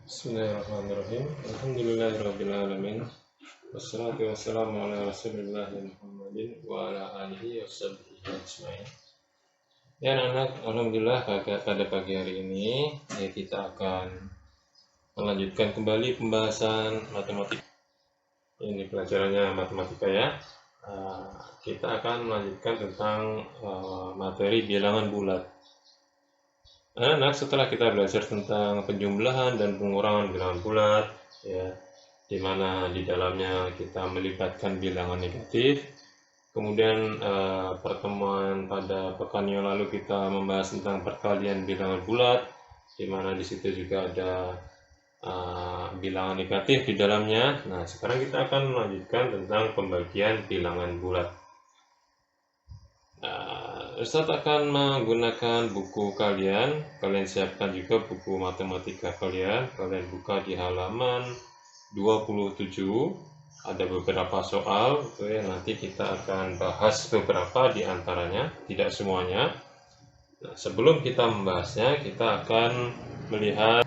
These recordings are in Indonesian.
Bismillahirrahmanirrahim. Alhamdulillahirrabbilalamin. Wassalatu wassalamu ala rasulillah Muhammadin wa ala alihi washabbihi ajma'in. Ya anak-anak, alhamdulillah pada pagi hari ini kita akan melanjutkan kembali pembahasan matematika. Ini pelajarannya matematika ya. Kita akan melanjutkan tentang materi bilangan bulat. Anak-anak, setelah kita belajar tentang penjumlahan dan pengurangan bilangan bulat, ya, di mana di dalamnya kita melibatkan bilangan negatif. Kemudian pertemuan pada pekan yang lalu kita membahas tentang perkalian bilangan bulat, di mana di situ juga ada bilangan negatif di dalamnya. Nah, sekarang kita akan melanjutkan tentang pembagian bilangan bulat. Ustadz akan menggunakan buku kalian siapkan juga buku matematika kalian buka di halaman 27, ada beberapa soal, nanti kita akan bahas beberapa di antaranya, tidak semuanya. Nah, sebelum kita membahasnya, kita akan melihat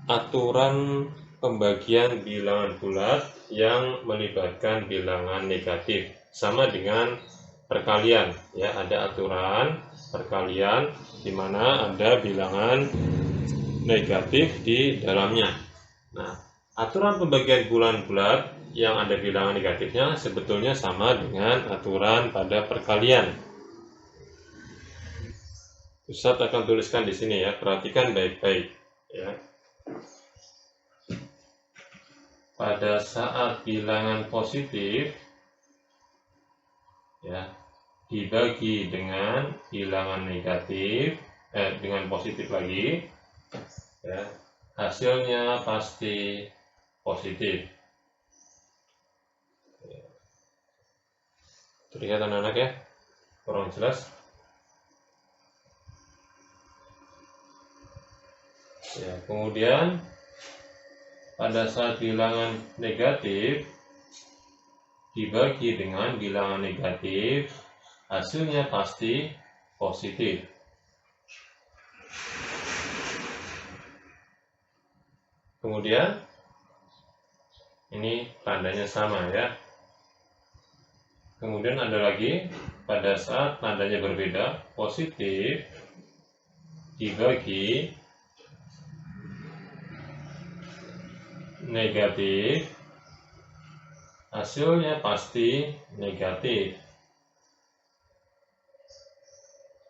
aturan pembagian bilangan bulat yang melibatkan bilangan negatif, sama dengan perkalian ya, ada aturan perkalian di mana ada bilangan negatif di dalamnya. Nah, aturan pembagian bilangan bulat yang ada bilangan negatifnya sebetulnya sama dengan aturan pada perkalian. Ustadz akan tuliskan di sini ya, perhatikan baik-baik ya. Pada saat bilangan positif ya dibagi dengan bilangan negatif dengan positif lagi ya, hasilnya pasti positif. Terlihat anak-anak ya, kurang jelas ya. Kemudian pada saat bilangan negatif dibagi dengan bilangan negatif, hasilnya pasti positif. Kemudian ini tandanya sama ya. Kemudian ada lagi pada saat tandanya berbeda, positif dibagi negatif, hasilnya pasti negatif.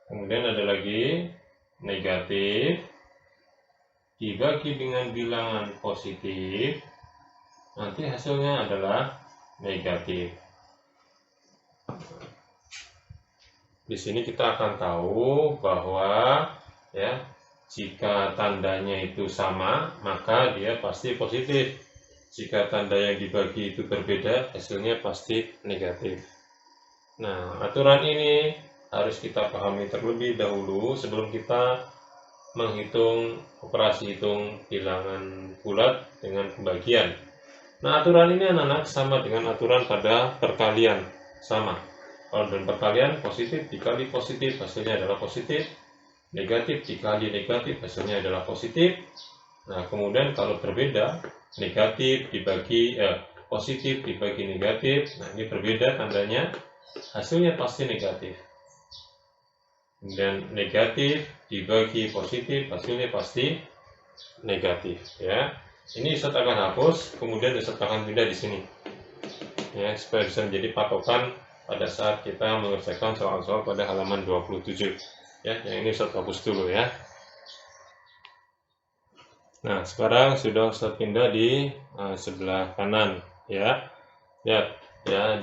Kemudian ada lagi negatif dibagi dengan bilangan positif, nanti hasilnya adalah negatif. Di sini kita akan tahu bahwa ya, jika tandanya itu sama maka dia pasti positif. Jika tanda yang dibagi itu berbeda, hasilnya pasti negatif. Nah, aturan ini harus kita pahami terlebih dahulu sebelum kita menghitung operasi hitung bilangan bulat dengan pembagian. Nah, aturan ini anak-anak sama dengan aturan pada perkalian, sama. Kalau dalam perkalian, positif dikali positif hasilnya adalah positif, negatif dikali negatif hasilnya adalah positif. Nah, kemudian kalau berbeda, negatif dibagi positif dibagi negatif, nah ini berbeda tandanya, hasilnya pasti negatif. Dan negatif dibagi positif, hasilnya pasti negatif ya. Ini Ustadz akan hapus, kemudian Ustadz akan pindah di sini ya, supaya bisa menjadi patokan pada saat kita mengerjakan soal-soal pada halaman 27 ya. Yang ini Ustadz hapus dulu ya. Nah, sekarang sudah Ustadz pindah di sebelah kanan ya. Ya,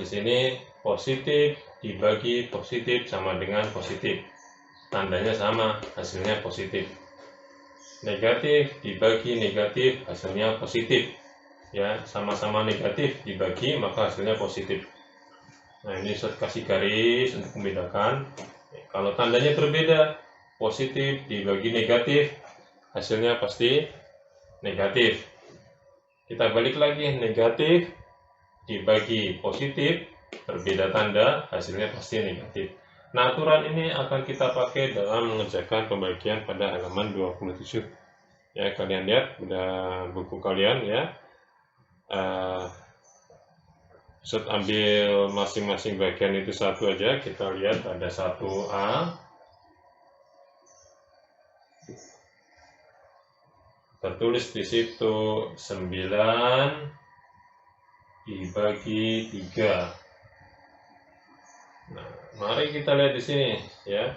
di sini positif dibagi positif sama dengan positif. Tandanya sama, hasilnya positif. Negatif dibagi negatif, hasilnya positif. Ya, sama-sama negatif dibagi maka hasilnya positif. Nah, ini Ustadz kasih garis untuk membedakan. Kalau tandanya berbeda, positif dibagi negatif, hasilnya pasti negatif. Kita balik lagi, negatif dibagi positif, berbeda tanda, hasilnya pasti negatif. Nah, aturan ini akan kita pakai dalam mengerjakan pembagian pada halaman 27. Ya, kalian lihat udah buku kalian ya. Set ambil masing-masing bagian itu satu aja. Kita lihat ada 1A. Tertulis di situ 9 dibagi 3. Nah, mari kita lihat di sini ya.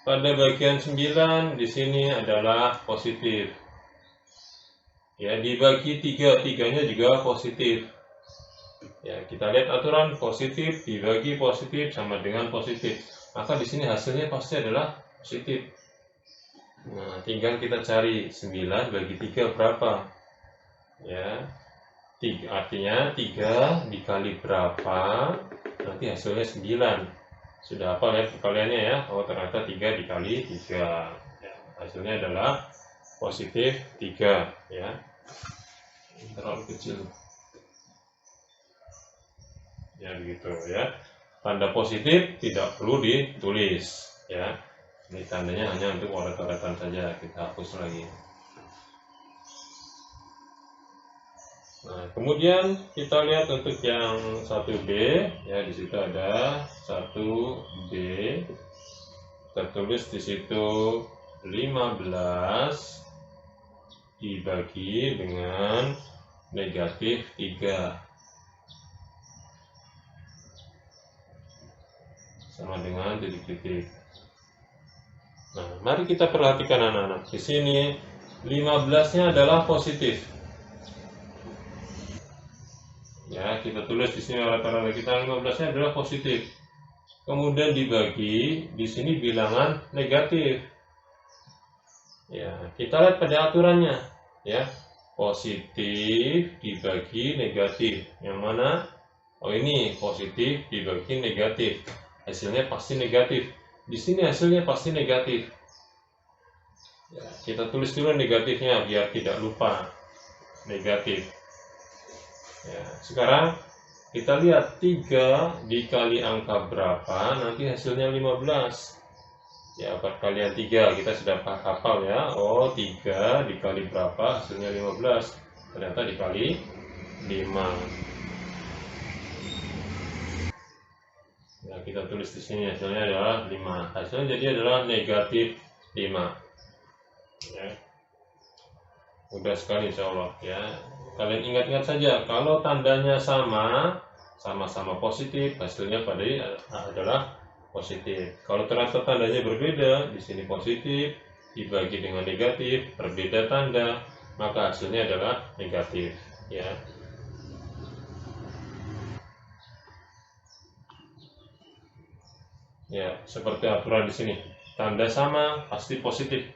Pada bagian 9 di sini adalah positif. Ya, dibagi 3, 3-nya juga positif. Ya, kita lihat aturan positif dibagi positif sama dengan positif. Maka di sini hasilnya pasti adalah positif. Nah, tinggal kita cari 9 bagi 3 berapa. Ya. Artinya 3 dikali berapa, nanti hasilnya 9. Sudah apa lihat kaliannya ya? Oh, ternyata 3 dikali 3 ya, hasilnya adalah positif 3 ya. Terlalu kecil ya, begitu ya. Tanda positif tidak perlu ditulis ya. Ini tandanya hanya untuk coret-coretan saja, kita hapus lagi. Nah, kemudian kita lihat untuk yang 1B ya, di situ ada 1B, tertulis di situ 15 dibagi dengan negatif 3 sama dengan titik-titik. Nah, mari kita perhatikan anak-anak. Di sini 15-nya adalah positif. Ya, kita tulis di sini rata-rata kita 15-nya adalah positif. Kemudian dibagi, di sini bilangan negatif. Ya, kita lihat pada aturannya, ya. Positif dibagi negatif. Yang mana? Oh, ini positif dibagi negatif. Hasilnya pasti negatif. Di sini hasilnya pasti negatif. Ya, kita tulis dulu negatifnya biar tidak lupa. Negatif. Ya, sekarang kita lihat 3 dikali angka berapa, nanti hasilnya 15. Ya, perkalian 3 kita sudah hafal ya. Oh, 3 dikali berapa, hasilnya 15. Ternyata dikali 5. Ya, kita tulis di sini hasilnya adalah 5. Hasilnya jadi adalah negatif 5. Ya. Mudah sekali insya Allah ya. Kalian ingat-ingat saja, kalau tandanya sama-sama positif, hasilnya pada adalah positif. Kalau ternyata tandanya berbeda, di sini positif dibagi dengan negatif, berbeda tanda, maka hasilnya adalah negatif. Ya. Ya, seperti aturan di sini. Tanda sama pasti positif.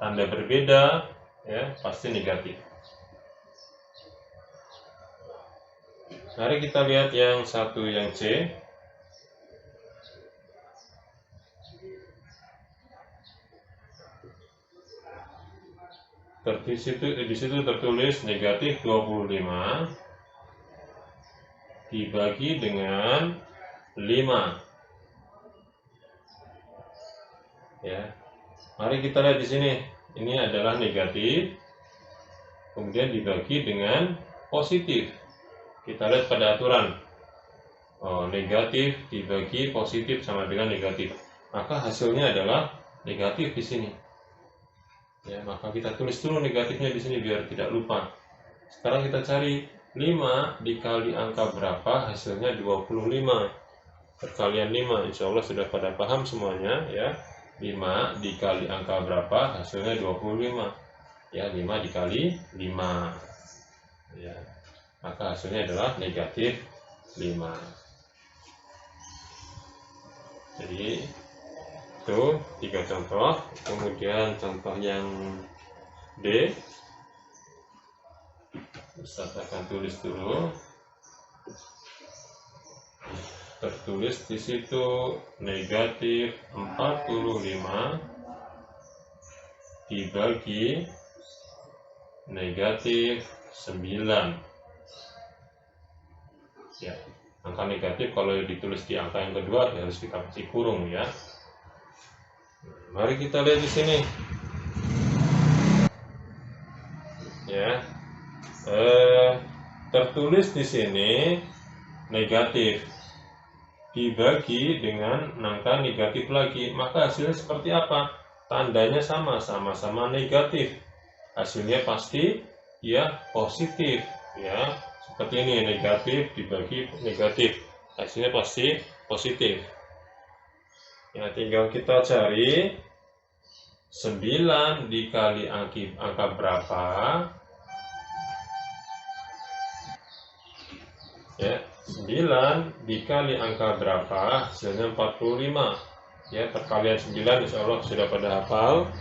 Tanda berbeda ya pasti negatif. Mari kita lihat yang satu, yang C. Di situ tertulis negatif 25 dibagi dengan 5. Ya. Mari kita lihat di sini. Ini adalah negatif. Kemudian dibagi dengan positif. Kita lihat pada aturan. Oh, negatif dibagi positif sama dengan negatif. Maka hasilnya adalah negatif di sini. Ya, maka kita tulis dulu negatifnya di sini biar tidak lupa. Sekarang kita cari 5 dikali angka berapa, hasilnya 25. Perkalian 5, insya Allah sudah pada paham semuanya ya. 5 dikali angka berapa, hasilnya 25. Ya, 5 dikali 5. Ya. Maka hasilnya adalah negatif 5. Jadi itu 3 contoh. Kemudian contoh yang D, Ustaz akan tulis dulu. Tertulis di situ negatif 45 dibagi negatif 9. Ya, angka negatif kalau ditulis di angka yang kedua harus kita kasih kurung ya. Mari kita lihat di sini. ya. Tertulis di sini negatif dibagi dengan angka negatif lagi, maka hasilnya seperti apa? Tandanya sama-sama negatif. Hasilnya pasti ya positif, ya. Seperti ini, negatif dibagi negatif, hasilnya pasti positif. Ya, tinggal kita cari 9 dikali angka berapa, ya. 9 dikali angka berapa, hasilnya 45. Ya, perkalian 9 insya Allah sudah pada hafal,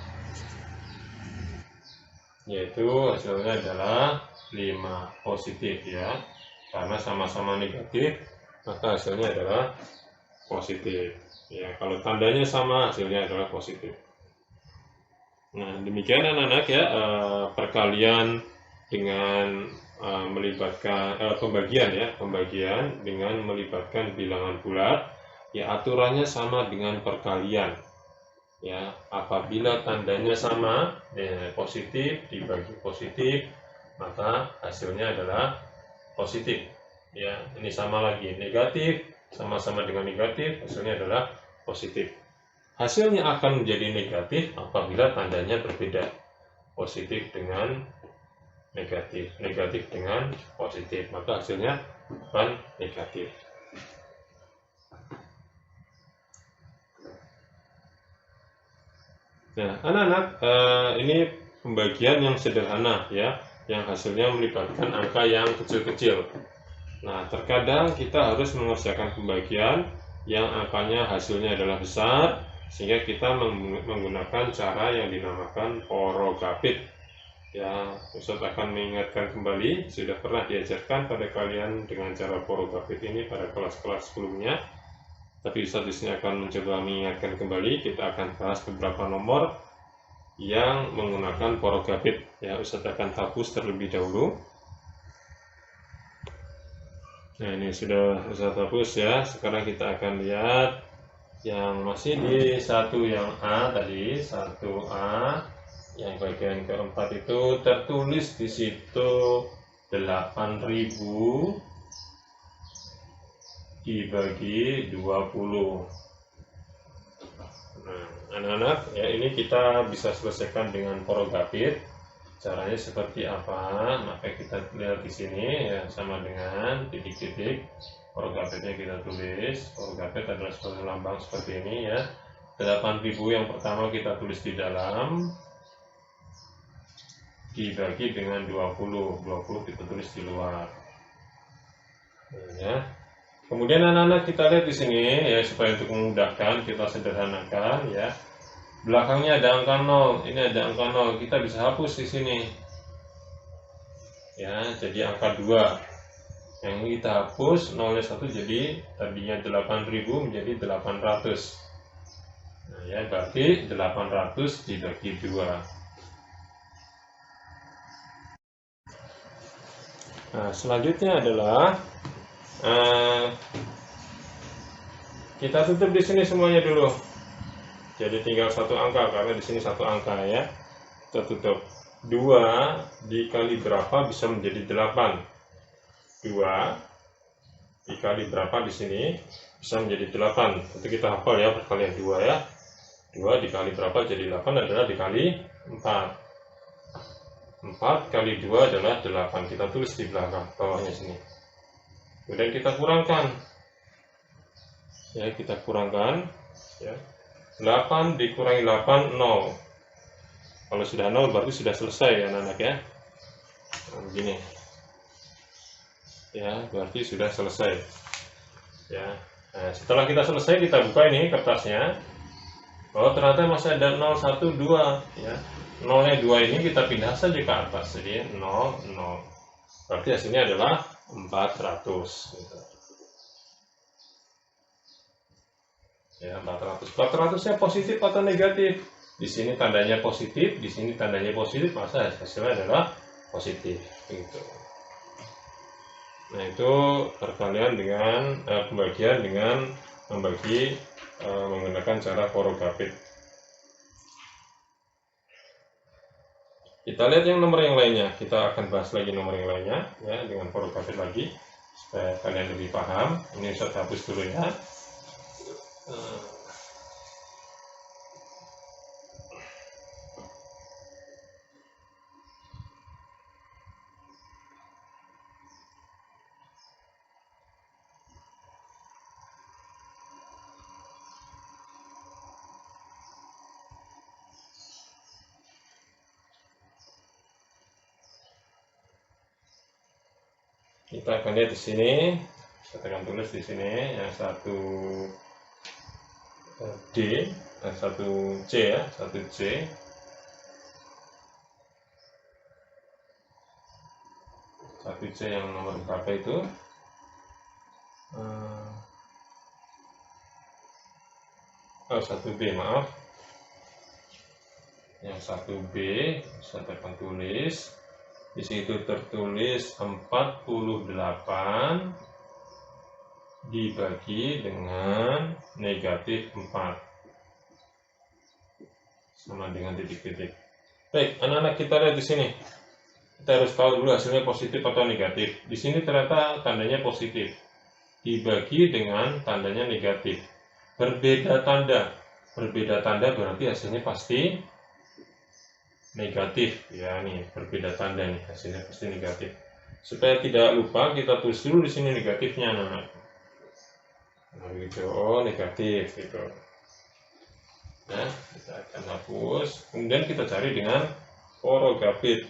yaitu hasilnya adalah 5 positif, ya. Karena sama-sama negatif, maka hasilnya adalah positif. Ya, kalau tandanya sama, hasilnya adalah positif. Nah, demikian anak-anak ya, perkalian dengan melibatkan pembagian dengan melibatkan bilangan bulat, ya aturannya sama dengan perkalian. Ya, apabila tandanya sama, ya, positif dibagi positif, maka hasilnya adalah positif. Ya, ini sama lagi, negatif sama-sama dengan negatif, hasilnya adalah positif. Hasilnya akan menjadi negatif apabila tandanya berbeda, positif dengan negatif, negatif dengan positif, maka hasilnya akan negatif. Nah, anak-anak, ini pembagian yang sederhana ya, yang hasilnya melibatkan angka yang kecil-kecil. Nah, terkadang kita harus mengerjakan pembagian yang angkanya hasilnya adalah besar, sehingga kita menggunakan cara yang dinamakan porogapit. Ya, Ustadz akan mengingatkan kembali, sudah pernah diajarkan pada kalian dengan cara porogapit ini pada kelas-kelas sebelumnya. Tapi Ustadz di sini akan mencoba mengingatkan kembali. Kita akan bahas beberapa nomor yang menggunakan porogapit. Ya, Ustadz akan hapus terlebih dahulu. Nah, ini sudah Ustadz hapus ya. Sekarang kita akan lihat yang masih di satu yang A tadi, 1A. Yang bagian keempat itu tertulis di situ 8.000 dibagi 20. Nah, anak-anak, ya ini kita bisa selesaikan dengan porogapit. Caranya seperti apa? Maka kita lihat di sini ya, sama dengan titik-titik. Porogapitnya kita tulis. Porogapit adalah sebagai lambang seperti ini ya. 8.000 yang pertama kita tulis di dalam, dibagi dengan 20 kita tulis di luar. Ya. Kemudian anak-anak kita lihat di sini ya, supaya untuk memudahkan kita sederhanakan ya. Belakangnya ada angka 0, ini ada angka 0, kita bisa hapus di sini. Ya, jadi angka 2. Yang ini kita hapus, 0-nya 1 jadi tadinya 8.000 menjadi 800. Nah, ya berarti 800 dibagi 2. Nah, selanjutnya adalah kita tutup di sini semuanya dulu. Jadi tinggal satu angka karena di sini satu angka ya. Kita tutup. 2 dikali berapa bisa menjadi 8. 2 dikali berapa di sini bisa menjadi 8. Itu kita hafal ya perkalian 2 ya. 2 dikali berapa jadi 8 adalah dikali 4. 4 kali 2 adalah 8. Kita tulis di belakang bawahnya sini. Kemudian kita kurangkan. Ya, kita kurangkan ya. 8 dikurangi 8 0. Kalau sudah 0 berarti sudah selesai ya anak-anak ya. Nah, begini. Ya, berarti sudah selesai. Ya. Nah, setelah kita selesai kita buka ini kertasnya. Oh, ternyata masih ada 0 1 2 ya. 0-nya 2 ini kita pindah saja ke atas, jadi 0 0. Berarti hasilnya adalah 400 gitu. Ya, 400. 400-nya positif atau negatif? Di sini tandanya positif, di sini tandanya positif, maka hasilnya adalah positif gitu. Nah, itu perkalian dengan pembagian dengan membagi menggunakan cara porogapit. Kita lihat yang nomor yang lainnya. Kita akan bahas lagi nomor yang lainnya ya dengan porografit lagi supaya kalian lebih paham. Ini saya hapus dulu ya. Kita akan lihat di sini. Saya akan tulis di sini yang satu D, yang satu C ya, satu C. Satu C yang nomor berapa itu? Satu B, maaf. Yang satu B, saya akan tulis. Di situ tertulis 48 dibagi dengan negatif 4 sama dengan titik-titik. Baik, anak-anak kita lihat di sini. Kita harus tahu dulu hasilnya positif atau negatif. Di sini ternyata tandanya positif. Dibagi dengan tandanya negatif. Berbeda tanda. Berbeda tanda berarti hasilnya pasti negatif. Ya, nih, berbeda tanda nih, hasilnya pasti negatif. Supaya tidak lupa, kita tulis dulu di sini negatifnya, anak-anak. Nah, gitu. Oh, negatif gitu. Nah, kita akan hapus. Kemudian kita cari dengan porografit.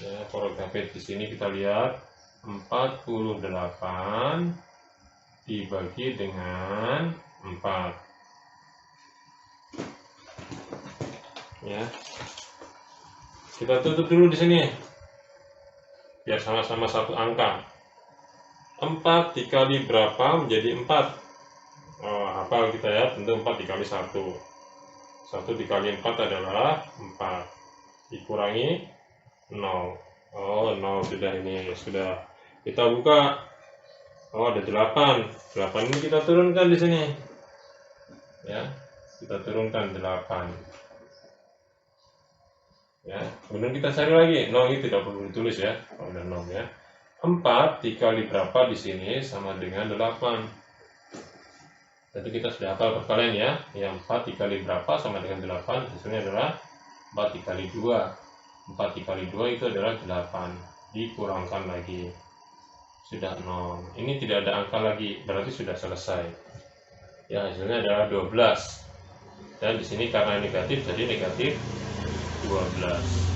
Ya, porografit di sini kita lihat 48 dibagi dengan 4. Ya. Kita tutup dulu di sini. Biar sama-sama satu angka. 4 dikali berapa menjadi 4? Oh, hafal kita ya, tentu 4 dikali 1. 1 dikali 4 adalah 4. Dikurangi 0. Oh, 0 sudah ini, sudah. Kita buka. Oh, ada 8. 8 ini kita turunkan di sini. Ya, kita turunkan 8. Ya, kemudian kita cari lagi. 0 ini tidak perlu ditulis ya. Oh, ada 0 ya. 4 dikali berapa di sini sama dengan 8. Jadi kita sudah hafal perkalian ya. Yang 4 dikali berapa sama dengan 8. Hasilnya adalah 4 dikali 2. 4 dikali 2 itu adalah 8. Dikurangkan lagi. Sudah 0. Ini tidak ada angka lagi. Berarti sudah selesai. Ya, hasilnya adalah 12. Dan di sini karena negatif, jadi negatif 12.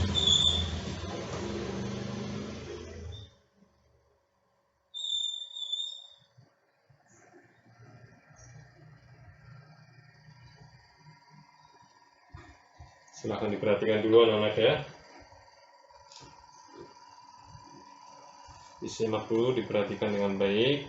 Silahkan diperhatikan dulu anak-anak ya. Disimak dulu, diperhatikan dengan baik.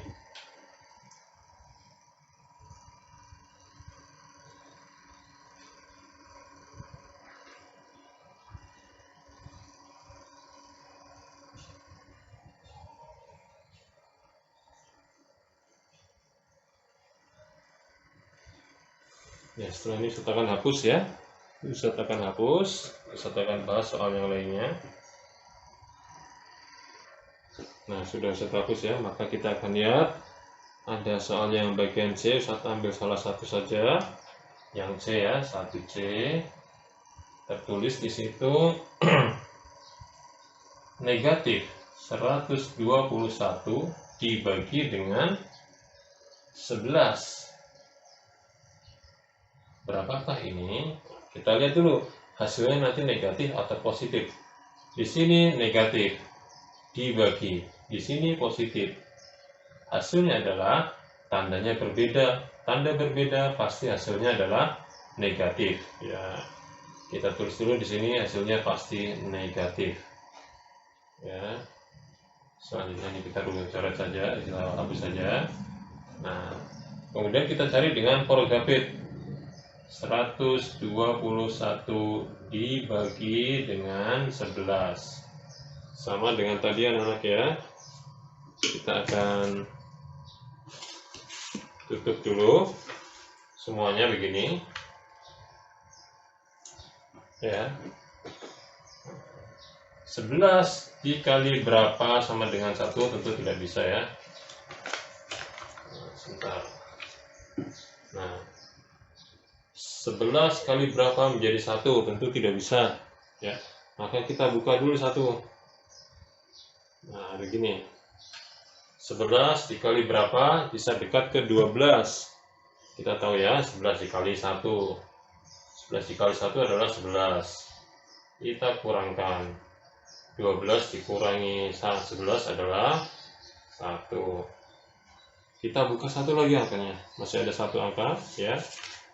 Ya, setelah ini saya tekan hapus ya. Saya tekan hapus, saya tekan bahas soal yang lainnya. Nah, sudah saya hapus ya, maka kita akan lihat ada soal yang bagian C. Saya ambil salah satu saja, yang C ya, 1C. Tertulis di situ negatif 121 dibagi dengan 11. Berapakah ini? Kita lihat dulu hasilnya nanti negatif atau positif. Di sini negatif dibagi, di sini positif. Hasilnya adalah tandanya berbeda. Tanda berbeda pasti hasilnya adalah negatif. Ya, kita tulis dulu di sini hasilnya pasti negatif. Ya, selanjutnya ini kita coret saja, kita hapus saja. Nah, kemudian kita cari dengan porografit. 121 dibagi dengan 11 sama dengan tadi anak-anak ya. Kita akan tutup dulu semuanya begini ya. 11 dikali berapa sama dengan 1, tentu tidak bisa ya. Nah, sebentar. Nah, 11 kali berapa menjadi 1, tentu tidak bisa ya. Maka kita buka dulu 1. Nah, begini. 11 dikali berapa bisa dekat ke 12. Kita tahu ya, 11 dikali 1. 11 dikali 1 adalah 11. Kita kurangkan. 12 dikurangi 11 adalah 1. Kita buka 1 lagi angkanya. Masih ada 1 angka ya.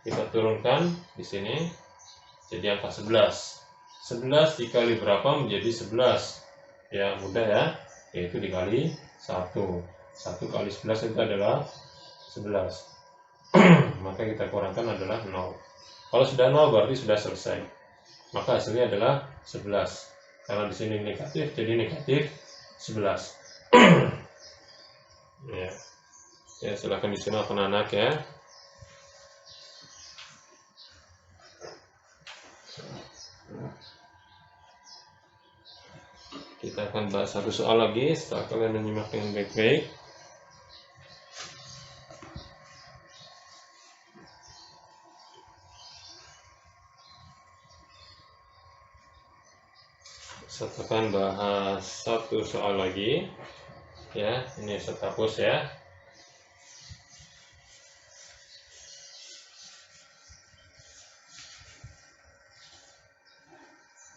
Kita turunkan di sini jadi angka 11. 11 dikali berapa menjadi 11? Ya, mudah ya. Yaitu dikali 1. 1 kali 11 itu adalah 11. Maka kita kurangkan adalah 0. Kalau sudah 0 berarti sudah selesai. Maka hasilnya adalah 11. Karena di sini negatif, jadi negatif 11. Ya. Ya, silakan disimak anak-anak ya. Kita akan bahas satu soal lagi setelah kalian menyimak dengan baik-baik. Saya akan bahas satu soal lagi ya. Ini saya hapus ya.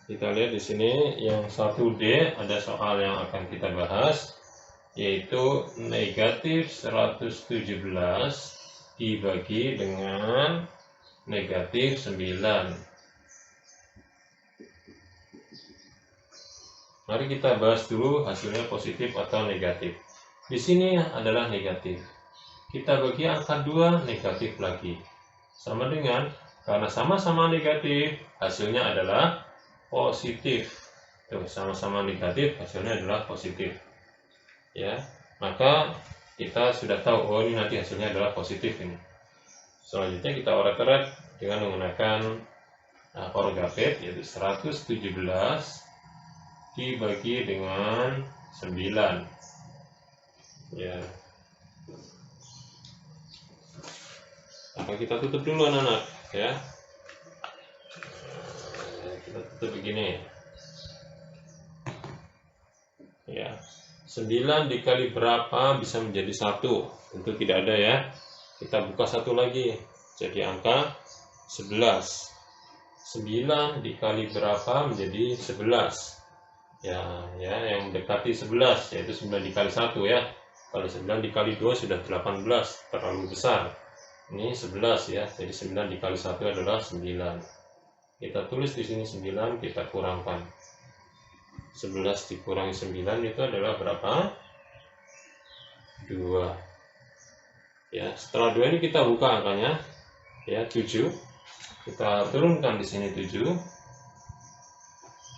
Kita lihat di sini yang 1D ada soal yang akan kita bahas, yaitu negatif 117 dibagi dengan negatif 9. Mari kita bahas dulu hasilnya positif atau negatif. Di sini adalah negatif. Kita bagi angka 2 negatif lagi. Sama dengan, karena sama-sama negatif, hasilnya adalah positif. Tuh, sama-sama negatif, hasilnya adalah positif. Ya, maka kita sudah tahu, oh ini nanti hasilnya adalah positif ini. Selanjutnya kita oret-oret dengan menggunakan huruf gapet, yaitu 117 dibagi dengan 9 ya. Maka kita tutup dulu anak-anak ya. Kita tutup begini ya. 9 dikali berapa bisa menjadi 1? Tentu tidak ada ya. Kita buka 1 lagi jadi angka 11. 9 dikali berapa menjadi 11? Ya, yang mendekati 11, yaitu 9 dikali 1 ya. Kalau 9 dikali 2 sudah 18, terlalu besar. Ini 11 ya, jadi 9 dikali 1 adalah 9. Kita tulis di sini 9, kita kurangkan. 11 dikurangi 9 itu adalah berapa? 2. Ya, setelah 2 ini kita buka angkanya ya, 7. Kita turunkan di sini 7.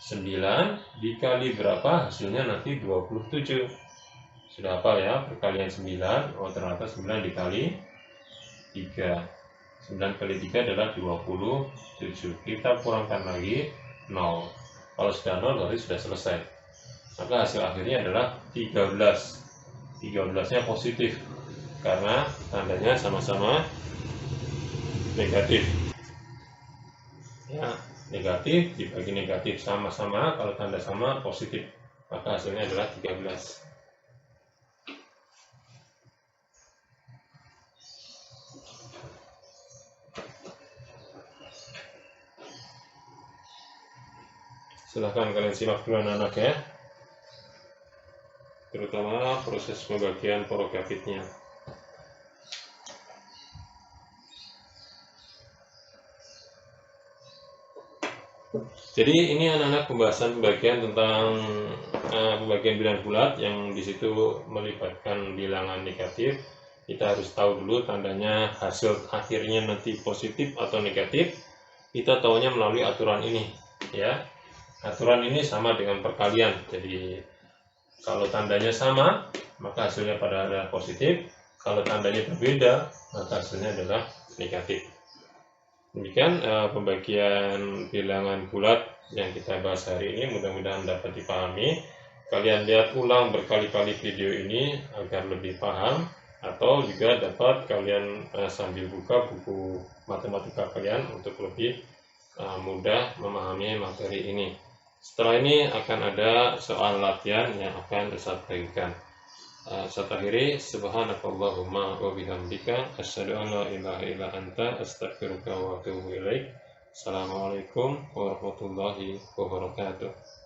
9 dikali berapa? Hasilnya nanti 27. Sudah hafal ya, perkalian 9. Oh, ternyata 9 dikali 3. 9 kali 3 adalah 27. Kita kurangkan lagi 0. Kalau sudah 0 berarti sudah selesai. Maka hasil akhirnya adalah 13. 13-nya positif karena tandanya sama-sama negatif. Ya, negatif dibagi negatif sama-sama, kalau tanda sama positif, maka hasilnya adalah 13. Silahkan kalian simak dulu anak-anak ya, terutama proses pembagian porogafitnya. Jadi ini anak-anak pembahasan pembagian tentang pembagian bilangan bulat yang disitu melibatkan bilangan negatif. Kita harus tahu dulu tandanya hasil akhirnya nanti positif atau negatif. Kita tahunya melalui aturan ini ya. Aturan ini sama dengan perkalian. Jadi kalau tandanya sama maka hasilnya pada adalah positif. Kalau tandanya berbeda maka hasilnya adalah negatif. Demikian pembagian bilangan bulat yang kita bahas hari ini mudah-mudahan dapat dipahami. Kalian lihat ulang berkali-kali video ini agar lebih paham, atau juga dapat kalian sambil buka buku matematika kalian untuk lebih mudah memahami materi ini. Setelah ini akan ada soal latihan yang akan Ustaz bagikan. Saya akhiri, subhanakallahumma wa bihamdika asyhadu an la ilaha illa anta astaghfiruka wa atubu ilaik. Assalamualaikum warahmatullahi wabarakatuh.